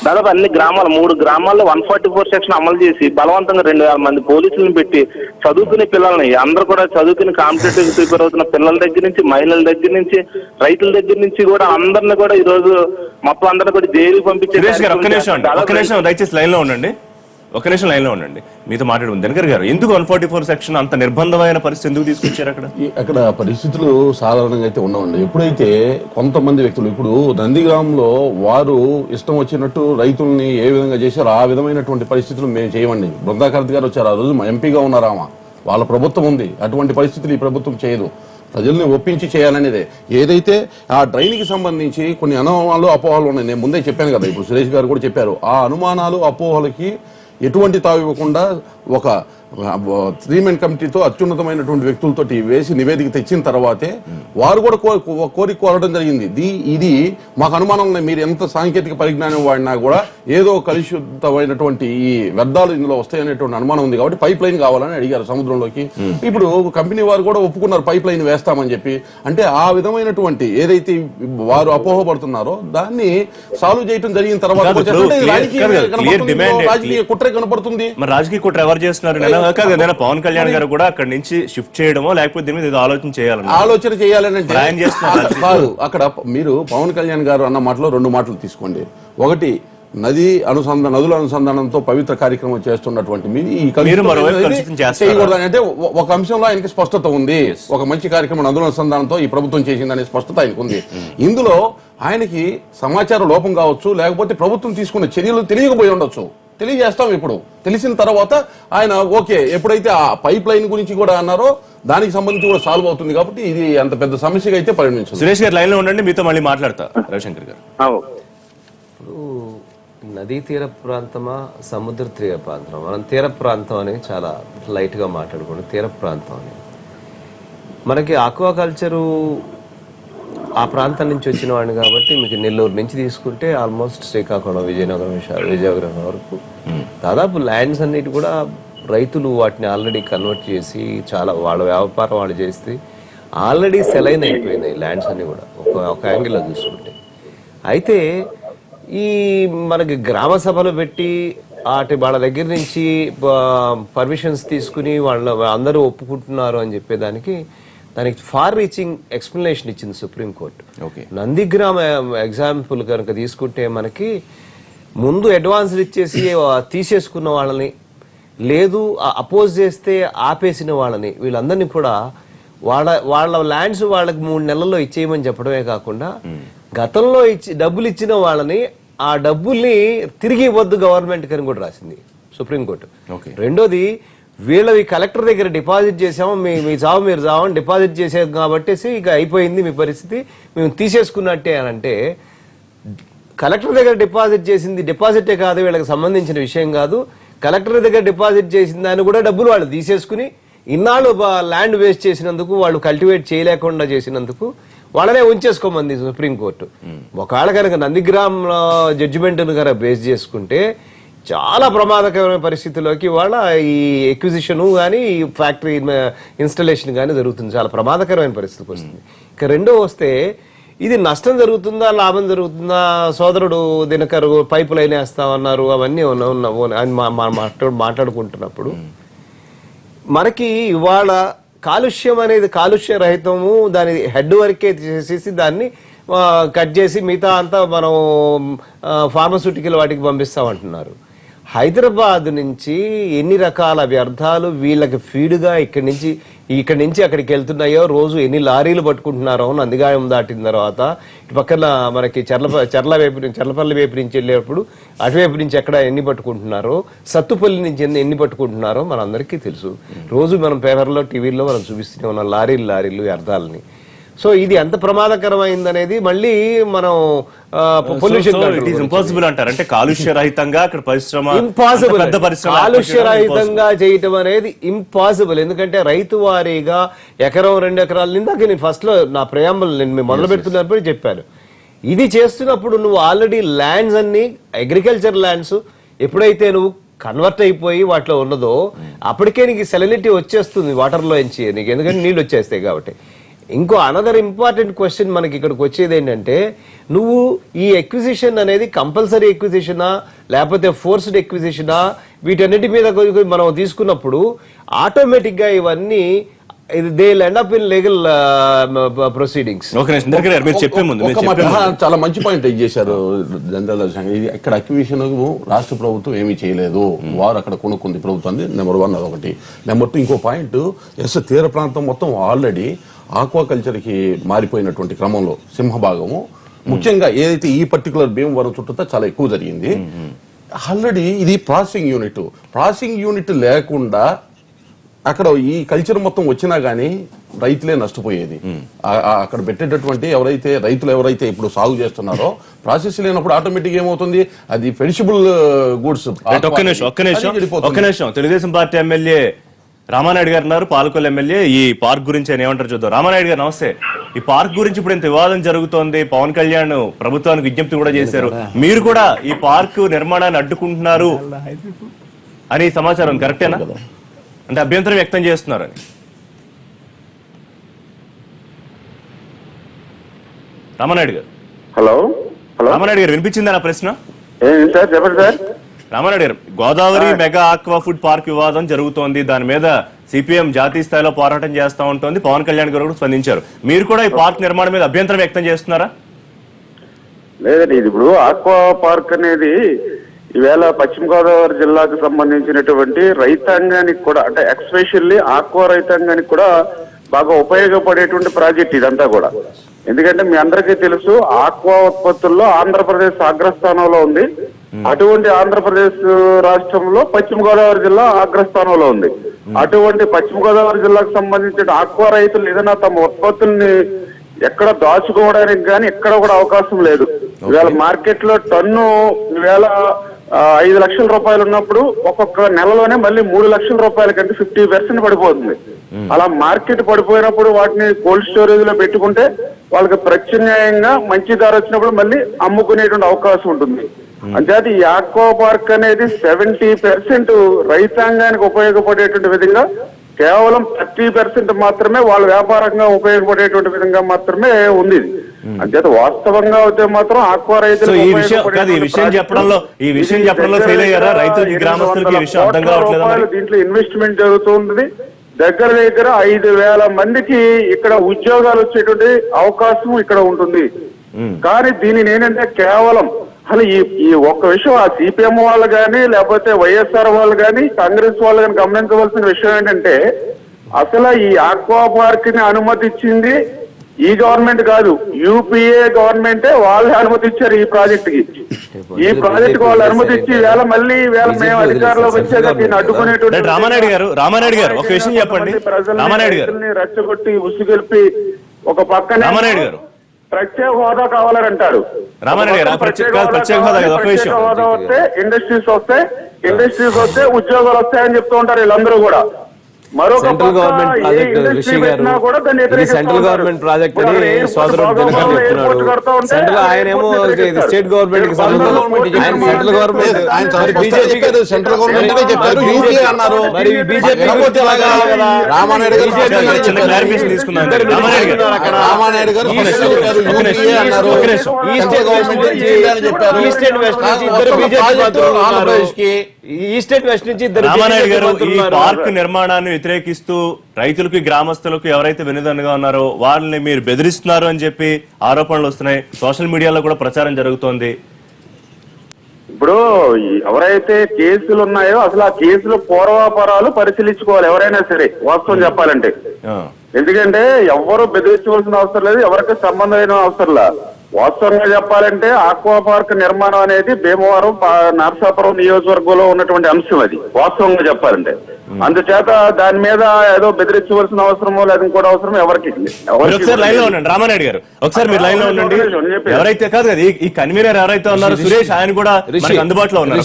[SPEAKER 5] దాదాపు అన్ని గ్రామాలు 3 గ్రామాల్లో 144 సెక్షన్ అమలు చేసి బలవంతంగా 2000 మంది పోలీసులను పెట్టి చదువుకునే పిల్లల్ని అందరూ కూడా చదువుకుని కాంపిటేటివ్ ప్రిపేర్ అవుతున్న పిల్లల దగ్గర నుంచి మహిళల దగ్గర నుంచి రైతుల దగ్గర నుంచి కూడా అందరిని కూడా ఈ రోజు మొత్తం అందరిని కూడా జైలుకి పంపించే.
[SPEAKER 1] దయచేసి లైన్ లో ఉండండి, ఒక నిమిషం లైన్ లో ఉండండి, మీతో మాట్లాడుకుంది. దినకర్ గారు, ఎందుకు 144 సెక్షన్ అంత నిర్బంధమైన పరిస్థితి ఎందుకు తీసుకొచ్చారు?
[SPEAKER 4] అక్కడ పరిస్థితులు సాధారణంగా అయితే ఉన్నాయండి. ఎప్పుడైతే కొంతమంది వ్యక్తులు ఇప్పుడు నందిగ్రామంలో వారు ఇష్టం వచ్చినట్టు రైతుల్ని ఏ విధంగా చేశారో ఆ విధమైనటువంటి పరిస్థితులు మేము చేయమండి. బృందాకారత్ గారు వచ్చారు, ఆ రోజు ఎంపీగా ఉన్నారామా, వాళ్ళ ప్రభుత్వం ఉంది. అటువంటి పరిస్థితులు ఈ ప్రభుత్వం చేయదు. ప్రజల్ని ఒప్పించి చేయాలనేదే. ఏదైతే ఆ డ్రైన్కి సంబంధించి కొన్ని అనుమానాలు అపోహలు ఉన్నాయి, నేను ముందే చెప్పాను కదా, ఇప్పుడు సురేష్ గారు కూడా చెప్పారు. ఆ అనుమానాలు అపోహలకి ఎటువంటి తావు ఇవ్వకుండా ఒక 3-మెన్ కమిటీతో అత్యున్నతమైనటువంటి వ్యక్తులతో వేసి నివేదిక తెచ్చిన తర్వాతే వారు కూడా కోరిక కోరడం జరిగింది. ఇది మాకు అనుమానం ఉన్నాయి, మీరు ఎంత సాంకేతిక పరిజ్ఞానం వాడినా కూడా ఏదో కలుషితమైనటువంటి ఈ వ్యర్థాలు ఇందులో వస్తాయనేటువంటి అనుమానం ఉంది కాబట్టి పైప్ లైన్ కావాలని అడిగారు సముద్రంలోకి. ఇప్పుడు కంపెనీ వారు కూడా ఒప్పుకున్నారు పైప్ లైన్ వేస్తామని చెప్పి. అంటే ఆ విధమైనటువంటి ఏదైతే వారు అపోహపడుతున్నారో దాన్ని సాల్వ్ చేయడం జరిగిన తర్వాత రాజకీయ కుట్ర కనపడుతుంది.
[SPEAKER 1] రాజకీయ కుట్ర ఎవరు చేస్తున్నారు? పవన్ కళ్యాణ్ గారు కూడా అక్కడ నుంచి షిఫ్ట్ చేయడమో లేకపోతే దీని మీద ఏదో ఆలోచన చేయాలని
[SPEAKER 4] కాదు. అక్కడ మీరు పవన్ కళ్యాణ్ గారు అన్న మాటలో 2 మాటలు తీసుకోండి. ఒకటి నదుల అనుసంధానంతో పవిత్ర కార్యక్రమం చేస్తున్నటువంటి చేయకూడదని అంటే ఒక అంశంలో ఆయనకి స్పష్టత ఉంది. ఒక మంచి కార్యక్రమం నదుల అనుసంధానంతో ఈ ప్రభుత్వం చేసిందనే స్పష్టత ఆయనకు ఉంది. ఇందులో ఆయనకి సమాచార లోపం కావచ్చు, లేకపోతే ప్రభుత్వం తీసుకున్న చర్యలు తెలియకపోయి ఉండొచ్చు. తెలియజేస్తాం. ఇప్పుడు తెలిసిన తర్వాత ఆయన ఓకే, ఎప్పుడైతే ఆ పైప్ లైన్ గురించి కూడా అన్నారో దానికి సంబంధించి కూడా సాల్వ్ అవుతుంది కాబట్టి ఇది అంత పెద్ద సమస్యగా అయితే పరిగణించదు.
[SPEAKER 1] సురేష్ గారు లైన్ లో ఉండండి, మీతో మళ్ళీ మాట్లాడతా. రవిశంకర్ గారు,
[SPEAKER 6] ఇప్పుడు నదీ తీర ప్రాంతమా సముద్ర తీర ప్రాంతమా? మనం తీర ప్రాంతం అని చాలా లైట్ గా మాట్లాడుకోండి. తీర ప్రాంతం అని మనకి ఆక్వాకల్చరు ఆ ప్రాంతం నుంచి వచ్చిన వాడిని కాబట్టి మీకు నెల్లూరు నుంచి తీసుకుంటే ఆల్మోస్ట్ శ్రీకాకుళం, విజయనగరం వరకు దాదాపు ల్యాండ్స్ అన్నిటి కూడా రైతులు వాటిని ఆల్రెడీ కన్వర్ట్ చేసి చాలా వాళ్ళ వ్యాపారం వాళ్ళు చేస్తే ఆల్రెడీ సెలైన్ అయిపోయినాయి ల్యాండ్స్ అన్ని కూడా ఒక యాంగిల్లో చూసుకుంటే. అయితే ఈ మనకి గ్రామ సభలు పెట్టి వాళ్ళ దగ్గర నుంచి పర్మిషన్స్ తీసుకుని అందరూ ఒప్పుకుంటున్నారు అని చెప్పేదానికి దానికి ఫార్ రీచింగ్ ఎక్స్ప్లెనేషన్ ఇచ్చింది సుప్రీంకోర్టు. నందిగ్రామ ఎగ్జాంపుల్ కనుక తీసుకుంటే మనకి ముందు అడ్వాన్స్ ఇచ్చేసి తీసేసుకున్న వాళ్ళని, లేదు అపోజ్ చేస్తే ఆపేసిన వాళ్ళని, వీళ్ళందరినీ కూడా వాళ్ళ ల్యాండ్స్ వాళ్ళకి 3 నెలల్లో ఇచ్చేయమని చెప్పడమే కాకుండా గతంలో డబ్బులు ఇచ్చిన వాళ్ళని ఆ డబ్బుల్ని తిరిగి ఇవ్వద్దు గవర్నమెంట్ అని కూడా రాసింది సుప్రీంకోర్టు. రెండోది, వీళ్ళవి కలెక్టర్ దగ్గర డిపాజిట్ చేసాము, మీ చావు మీరు చావని డిపాజిట్ చేసాం కాబట్టి ఇక అయిపోయింది మీ పరిస్థితి, మేము తీసేసుకున్నట్టే అని అంటే, కలెక్టర్ దగ్గర డిపాజిట్ చేసింది డిపాజిటే కాదు, వీళ్ళకి సంబంధించిన విషయం కాదు. కలెక్టర్ దగ్గర డిపాజిట్ చేసిన దాన్ని కూడా డబ్బులు వాళ్ళు తీసేసుకుని ఇన్నాళ్ళు ల్యాండ్ వేస్ట్ చేసినందుకు, వాళ్ళు కల్టివేట్ చేయలేకుండా చేసినందుకు వాళ్ళనే ఉంచేసుకోమంది సుప్రీంకోర్టు. ఒకవేళ కనుక నందిగ్రామ్ జడ్జిమెంట్ కనుక బేస్ చేసుకుంటే చాలా ప్రమాదకరమైన పరిస్థితుల్లోకి వాళ్ళ ఈ ఎక్విజిషన్ కానీ ఈ ఫ్యాక్టరీ ఇన్స్టలేషన్ కానీ జరుగుతుంది. చాలా ప్రమాదకరమైన పరిస్థితికి వస్తుంది. ఇక రెండో వస్తే, ఇది నష్టం జరుగుతుందా లాభం జరుగుతుందా? సోదరుడు దినకర్ పైపు లైన్ వేస్తామన్నారు, అవన్నీ మాట్లాడుకుంటున్నప్పుడు మనకి ఇవాళ కాలుష్యం అనేది కాలుష్య రహితము, దాని హెడ్ వరకే చేసేసి దాన్ని కట్ చేసి మిగతా అంతా మనం ఫార్మస్యూటికల్ వాటికి పంపిస్తామంటున్నారు. హైదరాబాద్ నుంచి ఎన్ని రకాల వ్యర్థాలు వీళ్ళకి ఫీడ్గా ఇక్కడి నుంచి అక్కడికి వెళ్తున్నాయో, రోజు ఎన్ని లారీలు పట్టుకుంటున్నారో నందిగాయం దాటిన తర్వాత. ఇటు పక్కన మనకి చర్లపల్లి వైపు నుంచి వెళ్ళేటప్పుడు అటువైపు నుంచి ఎక్కడ ఎన్ని పట్టుకుంటున్నారో, సత్తుపల్లి నుంచి ఎన్ని పట్టుకుంటున్నారో మనందరికీ తెలుసు. రోజు మనం పేపర్లో టీవీల్లో మనం చూపిస్తూనే ఉన్నాం లారీలు వ్యర్థాలని. సో ఇది ఎంత ప్రమాదకరమైందనేది మళ్ళీ మనం పొల్యూషన్
[SPEAKER 1] ఇంపాసిబుల్ అంటారు. అంటే కాలుష్య రహితంగా అక్కడ పరిశ్రమ
[SPEAKER 6] ఇంపాసిబుల్, కాలుష్య రహితంగా చేయటం అనేది ఇంపాసిబుల్. ఎందుకంటే రైతు వారీగా ఎకరం 2 ఎకరాల ఇందాక నేను ఫస్ట్ లో నా ప్రియాంబుల్ నేను మొదలు పెడుతున్నప్పుడు చెప్పాను. ఇది చేస్తున్నప్పుడు నువ్వు ఆల్రెడీ ల్యాండ్స్ అన్ని అగ్రికల్చర్ ల్యాండ్స్ ఎప్పుడైతే నువ్వు కన్వర్ట్ అయిపోయి వాటిలో ఉన్నదో అప్పటికే నీకు సెలనిటీ వచ్చేస్తుంది వాటర్లో నుంచి నీకు, ఎందుకంటే నీళ్ళు వచ్చేస్తాయి కాబట్టి. ఇంకో అనదర్ ఇంపార్టెంట్ క్వశ్చన్ మనకి ఇక్కడికి వచ్చేది ఏంటంటే, నువ్వు ఈ ఎక్విజిషన్ అనేది కంపల్సరీ ఎక్విజిషనా లేకపోతే ఫోర్స్డ్ ఎక్విజిషనా, వీటన్నిటి మీద మనం తీసుకున్నప్పుడు ఆటోమేటిక్ గా ఇవన్నీ they will end up in legal proceedings.
[SPEAKER 4] చాలా మంచి పాయింట్ చేశారు జనరల్. ఇక్కడ అక్విజిషన్ రాష్ట్ర ప్రభుత్వం ఏమీ చేయలేదు, వారు అక్కడ కొనుక్కుంది ప్రభుత్వాన్ని. నెంబర్ 1 అదొకటి. నెంబర్ 2 ఇంకో పాయింట్, తీర ప్రాంతం మొత్తం ఆల్రెడీ ఆక్వాకల్చర్ కి మారిపోయినటువంటి క్రమంలో సింహభాగము ముఖ్యంగా ఏదైతే ఈ పర్టికులర్ భీమవరం చుట్టూ చాలా ఎక్కువ జరిగింది. ఆల్రెడీ ఇది ప్రాసెసింగ్ యూనిట్ లేకుండా అక్కడ ఈ కల్చర్ మొత్తం వచ్చినా గానీ రైతులే నష్టపోయేది. అక్కడ పెట్టేటటువంటి రైతులు ఎవరైతే ఇప్పుడు సాగు చేస్తున్నారో ప్రాసెస్ లేనప్పుడు ఆటోమేటిక్ ఏమవుతుంది, అది పెరిషబుల్ గూడ్స్.
[SPEAKER 1] ఒక్క నిమిషం తెలుగుదేశం పార్టీ ఎమ్మెల్యే రామానాయుడు గారు ఉన్నారు, పాలకొల్లు ఎమ్మెల్యే. ఈ పార్క్ గురించి ఆయన ఏమంటారు చూద్దాం. రామానాయుడు గారు నమస్తే. ఈ పార్క్ గురించి ఇప్పుడు ఇంత వివాదం జరుగుతోంది, పవన్ కళ్యాణ్ ప్రభుత్వానికి విజ్ఞప్తి కూడా చేశారు, మీరు కూడా ఈ పార్క్ నిర్మాణాన్ని అడ్డుకుంటున్నారు అని సమాచారం కరెక్టేనా? అంటే అభ్యంతరం వ్యక్తం చేస్తున్నారని. రామానాయుడు గారు, రామానాయుడు గారు వినిపించిందా నా ప్రశ్న?
[SPEAKER 5] చెప్పండి సార్.
[SPEAKER 1] రామానాయుడు గారు, Godavari mega aqua food park వివాదం జరుగుతోంది, దాని మీద సిపిఎం జాతీయ స్థాయిలో పోరాటం చేస్తా ఉంటుంది, పవన్ కళ్యాణ్ గారు కూడా స్పందించారు. మీరు కూడా ఈ పార్క్ నిర్మాణం మీద అభ్యంతరం వ్యక్తం చేస్తున్నారా?
[SPEAKER 7] లేదండి, ఇది ఇప్పుడు ఆక్వా పార్క్ అనేది ఈవేళ పశ్చిమ గోదావరి జిల్లాకు సంబంధించినటువంటి రైతాంగానికి కూడా, అంటే ఎక్స్పెషల్లీ ఆక్వా రైతాంగానికి కూడా బాగా ఉపయోగపడేటువంటి ప్రాజెక్ట్ ఇదంతా కూడా. ఎందుకంటే మీ అందరికీ తెలుసు, ఆక్వా ఉత్పత్తుల్లో ఆంధ్రప్రదేశ్ అగ్రస్థానంలో ఉంది. అటువంటి ఆంధ్రప్రదేశ్ రాష్ట్రంలో పశ్చిమ గోదావరి జిల్లా అగ్రస్థానంలో ఉంది. అటువంటి పశ్చిమ గోదావరి జిల్లాకు సంబంధించిన ఆక్వా రైతులు ఏదైనా తమ ఉత్పత్తుల్ని ఎక్కడ దాచుకోవడానికి కానీ ఎక్కడ కూడా అవకాశం లేదు. ఇవాళ మార్కెట్ లో టన్ను ఈవేళ 5 లక్షల రూపాయలు ఉన్నప్పుడు ఒక్కొక్క నెలలోనే మళ్ళీ 3 లక్షల రూపాయల కంటే 50% పడిపోతుంది. అలా మార్కెట్ పడిపోయినప్పుడు వాటిని కోల్డ్ స్టోరేజ్ లో పెట్టుకుంటే వాళ్ళకి ప్రత్యామ్నాయంగా మంచి ధర వచ్చినప్పుడు మళ్ళీ అమ్ముకునేటువంటి అవకాశం ఉంటుంది. అంచేత ఈ ఆక్వా పార్క్ అనేది 70% రైతాంగానికి ఉపయోగపడేటువంటి విధంగా, కేవలం 30% మాత్రమే వాళ్ళ వ్యాపారంగా ఉపయోగపడేటువంటి విధంగా మాత్రమే ఉంది. అంచేత వాస్తవంగా అయితే మాత్రం ఆక్వా రైతులు
[SPEAKER 1] ఈ విషయం చెప్పడంలో ఫెయిల్ అయ్యారా రైతులకి, గ్రామస్తులకి? ఈ విషయం అర్థం కావట్లేదు.
[SPEAKER 7] దీంట్లో ఇన్వెస్ట్మెంట్ జరుగుతుంది. దగ్గర 5,000 మందికి ఇక్కడ ఉద్యోగాలు వచ్చేటువంటి అవకాశం ఇక్కడ ఉంటుంది. కానీ దీనిని ఏంటంటే కేవలం అసలు ఈ ఒక్క విషయం ఆ సిపిఎం వాళ్ళు కానీ లేకపోతే వైఎస్ఆర్ వాళ్ళు కానీ కాంగ్రెస్ వాళ్ళు కానీ గమనించవలసిన విషయం ఏంటంటే, అసలు ఈ ఆక్వా పార్క్ ని అనుమతి ఇచ్చింది ఈ గవర్నమెంట్ కాదు, యూపీఏ గవర్నమెంటే వాళ్ళే అనుమతి ఇచ్చారు ఈ ప్రాజెక్ట్ కి. ఈ ప్రాజెక్ట్ కి వాళ్ళు అనుమతి ఇచ్చి మళ్ళీ మేము అధికారంలో వచ్చేదా దీన్ని అడ్డుకునేటువంటి
[SPEAKER 1] రామానాయుడు గారు ఒక విషయం చెప్పండి.
[SPEAKER 7] ప్రజల్ని రెచ్చగొట్టి ఉసుగొల్పి ఒక పక్కన ప్రత్యేక హోదా కావాలని అంటారు. ప్రత్యేక హోదా వస్తే ఇండస్ట్రీస్ వస్తే ఉద్యోగాలు వస్తాయని చెప్తూ ఉంటారు వీళ్ళందరూ కూడా.
[SPEAKER 6] సెంట్రల్ గవర్నమెంట్ ప్రాజెక్ట్ రిషి గారు, ఇది సెంట్రల్ గవర్నమెంట్ ప్రాజెక్ట్ అని సోదరుడు దినకర్ చెప్తున్నాడు. సెంట్రల్ ఆయనేమో స్టేట్ గవర్నమెంట్ కి సంబంధం, ఆయన central government BJP
[SPEAKER 4] central government చెప్పారు, యూపీఏ అన్నారు.
[SPEAKER 6] మరి బీజేపీ
[SPEAKER 4] రామానాయుడు గారు
[SPEAKER 6] ఈస్ట్ అండ్ వెస్ట్ నుంచి ఇద్దరు బీజేపీ మంత్రులు, ఈస్ట్ అండ్ వెస్ట్ నుంచి ఇద్దరు
[SPEAKER 1] రామానాయుడు గారు ఈ పార్క్ నిర్మాణాన్ని వ్యతిరేకిస్తూ రైతులకు, గ్రామస్తులకు ఎవరైతే వెనుదన్నుగా ఉన్నారో వాళ్ళని మీరు బెదిరిస్తున్నారు అని చెప్పి ఆరోపణలు వస్తున్నాయి. సోషల్ మీడియాలో కూడా ప్రచారం జరుగుతోంది.
[SPEAKER 7] ఇప్పుడు ఎవరైతే కేసులు ఉన్నాయో అసలు ఆ కేసులు పూర్వాపరాలు పరిశీలించుకోవాలి ఎవరైనా సరే, వాస్తవం చెప్పాలంటే. ఎందుకంటే ఎవరు బెదిరించవలసిన అవసరం లేదు, ఎవరికి సంబంధమైన అవసరం లేదు. వాస్తవంగా చెప్పాలంటే ఆక్వా పార్క్ నిర్మాణం అనేది భీమవరం, నరసాపురం నియోజకవర్గంలో ఉన్నటువంటి అంశం. అది వాస్తవంగా చెప్పాలంటే. అందుచేత దాని మీద ఏదో బెదిరించవలసిన అవసరమో లేదా ఇంకోటి అవసరం ఎవరికి.
[SPEAKER 1] ఒకసారి లైన్ లో ఉండండి రామానాయుడు గారు, ఒకసారి మీరు లైన్ లో ఉండండి. ఎవరైతే కాదు కదా ఈ కన్వీనర్ ఎవరైతే ఉన్నారో సురేష్, ఆయన కూడా అందుబాటులో ఉన్నారు.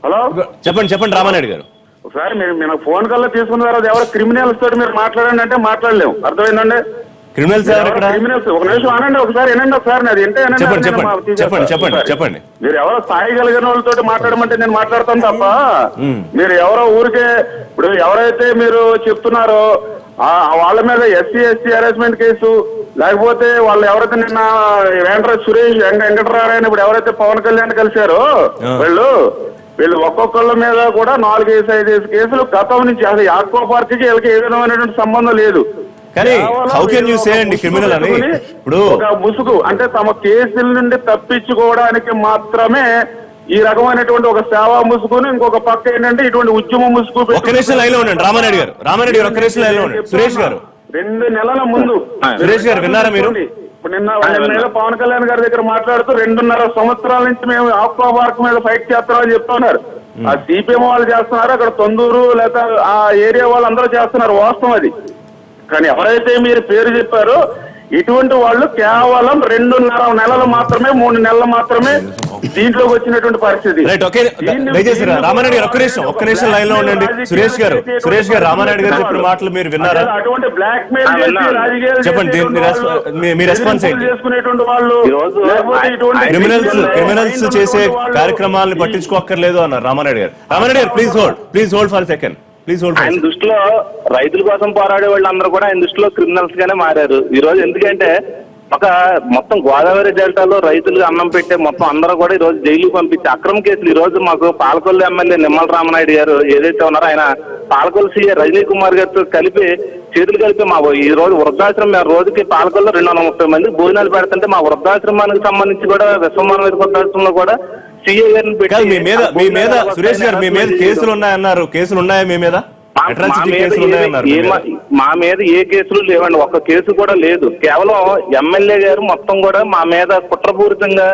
[SPEAKER 7] హలో
[SPEAKER 1] చెప్పండి రామానాయుడు గారు.
[SPEAKER 7] ఒకసారి మీరు ఫోన్ కాల్లో తీసుకున్న తర్వాత ఎవరు క్రిమినల్స్ తోటి మీరు మాట్లాడండి అంటే మాట్లాడలేము, అర్థమైందండి?
[SPEAKER 1] క్రిమినల్స్
[SPEAKER 7] క్రిమినల్స్ ఒక నిమిషం అనండి, ఒకసారి వినండి, ఒకసారి అది ఏంటంటే
[SPEAKER 1] చెప్పండి.
[SPEAKER 7] మీరు ఎవరో స్థాయి కలిగిన వాళ్ళతో మాట్లాడమంటే నేను మాట్లాడతాను తప్ప మీరు ఎవరో ఊరికే ఇప్పుడు ఎవరైతే మీరు చెప్తున్నారో వాళ్ళ మీద ఎస్సీ హెరాస్మెంట్ కేసు, లేకపోతే వాళ్ళు ఎవరైతే నిన్న వెంకటరాయణ ఇప్పుడు ఎవరైతే పవన్ కళ్యాణ్ కలిశారో వీళ్ళు ఒక్కొక్కళ్ళ మీద కూడా 4-5 కేసులు గతం నుంచి. అసలు ఆక్వా పార్క్ కి వీళ్ళకి ఏ విధమైనటువంటి సంబంధం లేదు.
[SPEAKER 1] కానీ హౌ కెన్ యు సే అండి క్రిమినల్ అని? ఇప్పుడు
[SPEAKER 7] ఒక ముసుగు అంటే తమ కేసుల నుండి తప్పించుకోవడానికి మాత్రమే ఈ రకమైనటువంటి ఒక సేవా ముసుగుని, ఇంకొక పక్క ఏంటంటే ఇటువంటి ఉద్యమ ముసుగు.
[SPEAKER 1] ఒక్క నిమిషం లైన్ లో ఉండండి రామానాయుడు గారు. ఒక్క నిమిషం లైన్ లో ఉండండి. సురేష్ గారు
[SPEAKER 7] 2 నెలల ముందు
[SPEAKER 1] సురేష్ గారు విన్నారా మీరు?
[SPEAKER 7] ఇప్పుడు నిన్న పవన్ కళ్యాణ్ గారి దగ్గర మాట్లాడుతూ 2.5 సంవత్సరాల నుంచి మేము ఆక్వా పార్క్ మీద ఫైట్ చేస్తామని చెప్తున్నారు. ఆ సిపిఎం వాళ్ళు చేస్తున్నారు, అక్కడ తొందూరు లేదా ఆ ఏరియా వాళ్ళు అందరూ చేస్తున్నారు, వాస్తవం అది. కానీ ఎవరైతే మీరు పేరు చెప్పారో ఇటువంటి వాళ్ళు కేవలం 2.5 నెలలు మాత్రమే, 3 నెలలు మాత్రమే దీంట్లోకి వచ్చినటువంటి పరిస్థితి.
[SPEAKER 1] రామానాయుడు గారు ఒక్క నిమిషం లైన్ లో ఉండండి. సురేష్ గారు రామానాయుడు గారు చెప్పిన మాటలు మీరు విన్నారా?
[SPEAKER 7] అటువంటి బ్లాక్ మెయిల్
[SPEAKER 1] చెప్పండి, మీ రెస్పాన్స్ ఏంటి?
[SPEAKER 7] చేసుకునేటువంటి వాళ్ళు
[SPEAKER 1] క్రిమినల్స్ చేసే కార్యక్రమాలను పట్టించుకోక్కర్లేదు అన్నారు రామానాయుడు గారు. Please hold for second.
[SPEAKER 5] ఆయన దృష్టిలో రైతుల కోసం పోరాడే వాళ్ళందరూ కూడా ఆయన దృష్టిలో క్రిమినల్స్ గానే మారారు ఈ రోజు. ఎందుకంటే మొత్తం గోదావరి డెల్టాలో రైతులకు అన్నం పెట్టే మొత్తం అందరూ కూడా ఈ రోజు జైలుకి పంపించి అక్రమ కేసులు. ఈ రోజు మాకు పాలకొల్లు ఎమ్మెల్యే నిమ్మల రామనాయుడు గారు ఏదైతే ఉన్నారో ఆయన పాలకొల్లు సీఏ రజనీ కుమార్ గారితో చేతులు కలిపి మా ఈ రోజు వృద్ధాశ్రమం రోజుకి పాలకొల్లో 230 మంది భోజనాలు పెడుతుంటే మా వృద్ధాశ్రమానికి సంబంధించి కూడా విశ్వమానవ వృద్ధాశ్రమంలో కూడా సీఏ గారిని పెట్టి
[SPEAKER 1] మీ మీద సురేష్ గారు మీ మీద కేసులు ఉన్నాయన్నారు. కేసులు ఉన్నాయా మీ మీద?
[SPEAKER 5] మా మీద ఏ కేసులు లేవండి, ఒక్క కేసు కూడా లేదు. కేవలం ఎమ్మెల్యే గారు మొత్తం కూడా మా మీద కుట్రపూరితంగా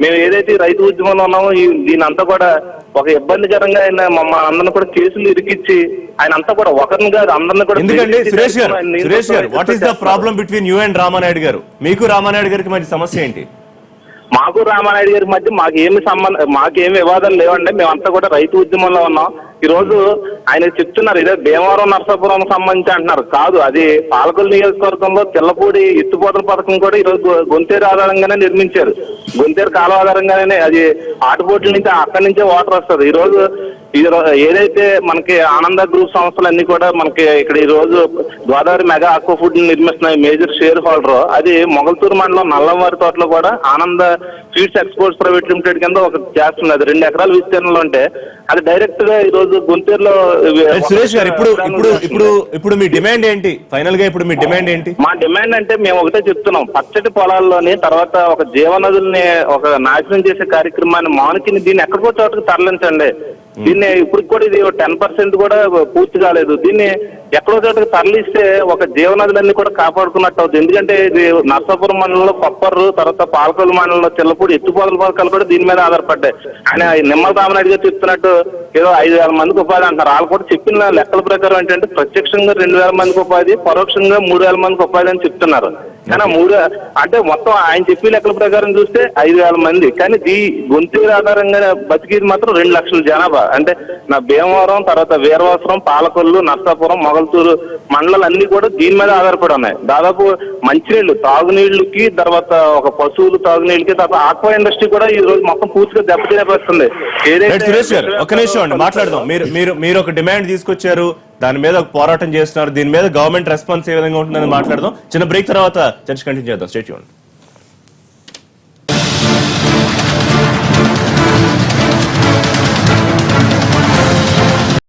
[SPEAKER 5] మేము ఏదైతే రైతు ఉద్యమంలో ఉన్నామో దీని అంతా కూడా ఒక ఇబ్బందికరంగా ఆయన మా అందరిని కూడా కేసులు ఇరికిచ్చి ఆయన అంతా కూడా ఒకరిని కాదు అందరిని కూడా.
[SPEAKER 1] ఎందుకంటే సురేష్ గారు what is the problem between you and Ramanaidu గారు? మీకు రామానాయుడు గారికి మధ్య సమస్య ఏంటి?
[SPEAKER 5] మాకు రామానాయుడు గారి మధ్య మాకేమి వివాదాలు లేవండి. మేమంతా కూడా రైతు ఉద్యమంలో ఉన్నాం. ఈ రోజు ఆయన చెప్తున్నారు ఇదే భీమవరం నరసాపురం సంబంధించి అంటున్నారు. కాదు, అది పాలకొల్లు నియోజకవర్గంలో తెల్లపూడి ఎత్తిపోతల పథకం కూడా ఈ రోజు గొంతేరు ఆధారంగానే నిర్మించారు. గొంతేరు కాలువ ఆధారంగానే అది ఆటుపోట్ల నుంచి అక్కడి నుంచే వాటర్ వస్తుంది. ఈ రోజు ఏదైతే మనకి ఆనంద గ్రూప్ సంస్థలన్నీ కూడా మనకి ఇక్కడ ఈ రోజు గోదావరి మెగా ఆక్వా ఫుడ్ నిర్మిస్తున్న మేజర్ షేర్ హోల్డర్, అది మొగల్తూరు మండలం నల్లంవారి తోటలో కూడా ఆనంద ఫీడ్స్ ఎక్స్పోర్ట్స్ ప్రైవేట్ లిమిటెడ్ కింద ఒక చేస్తుంది. అది 2 ఎకరాల విస్తీర్ణంలో ఉంటే అది డైరెక్ట్ గా ఈ రోజు గుంటూరులో.
[SPEAKER 1] సురేష్ గారు, ఇప్పుడు మీ డిమాండ్ ఏంటి? ఫైనల్ గా ఇప్పుడు మీ డిమాండ్ ఏంటి?
[SPEAKER 5] మా డిమాండ్ అంటే మేము ఒకటే చెప్తున్నాం, పచ్చటి పొలాల్లోని తర్వాత ఒక జీవనదుల్ని ఒక నాశనం చేసే కార్యక్రమాన్ని మానుకుని దీన్ని ఎక్కడికో చోటకు తరలించండి. దీన్ని ఇప్పుడు కూడా ఇది 10% కూడా పూర్తి కాలేదు. దీన్ని ఎక్కడో చోటకి తరలిస్తే ఒక జీవనదులన్నీ కూడా కాపాడుకున్నట్టు అవుతుంది. ఎందుకంటే ఇది నర్సాపురం మండలంలో కొప్పర్రు, తర్వాత పాలకొల్లు మండలంలో చిల్లపూడి ఎత్తుపోతల పథకాలు కూడా దీని మీద ఆధారపడ్డాయి. ఆయన నిమ్మల రామనాయుడు గారు చెప్తున్నట్టు ఏదో 5,000 మందికి ఉపాధి అంటారు. వాళ్ళు కూడా చెప్పిన లెక్కల ప్రకారం ఏంటంటే ప్రత్యక్షంగా 2,000 మందికి ఉపాధి, పరోక్షంగా 3,000 మందికి ఉపాధి అని చెప్తున్నారు. కానీ అంటే మొత్తం ఆయన చెప్పిన లెక్కల ప్రకారం చూస్తే 5,000 మంది, కానీ గొంతేరు ఆధారంగా బతికేది మాత్రం 2 లక్షల జనాభా. అంటే నా భీమవరం, తర్వాత వీరవాసరం, పాలకొల్లు, నర్సాపురం, మొగల్తూరు మండలాలు అన్ని కూడా దీని మీద ఆధారపడి ఉన్నాయి. దాదాపు మంచినీళ్లు, తాగునీళ్లకి, తర్వాత ఒక పశువులు తాగునీళ్ళకి, తర్వాత ఆక్వా ఇండస్ట్రీ కూడా ఈ రోజు మొత్తం పూర్తిగా దెబ్బతినేస్తుంది.
[SPEAKER 1] సురేష్ గారు ఒక్క నిమిషం అండి, మాట్లాడదాం. మీరు ఒక డిమాండ్ తీసుకొచ్చారు, దాని మీద ఒక పోరాటం చేస్తున్నారు. దీని మీద గవర్నమెంట్ రెస్పాన్స్ ఏ విధంగా ఉంటుందని మాట్లాడదాం. చిన్న బ్రేక్ తర్వాత చర్చ కంటిన్యూ చేద్దాం. Stay tuned.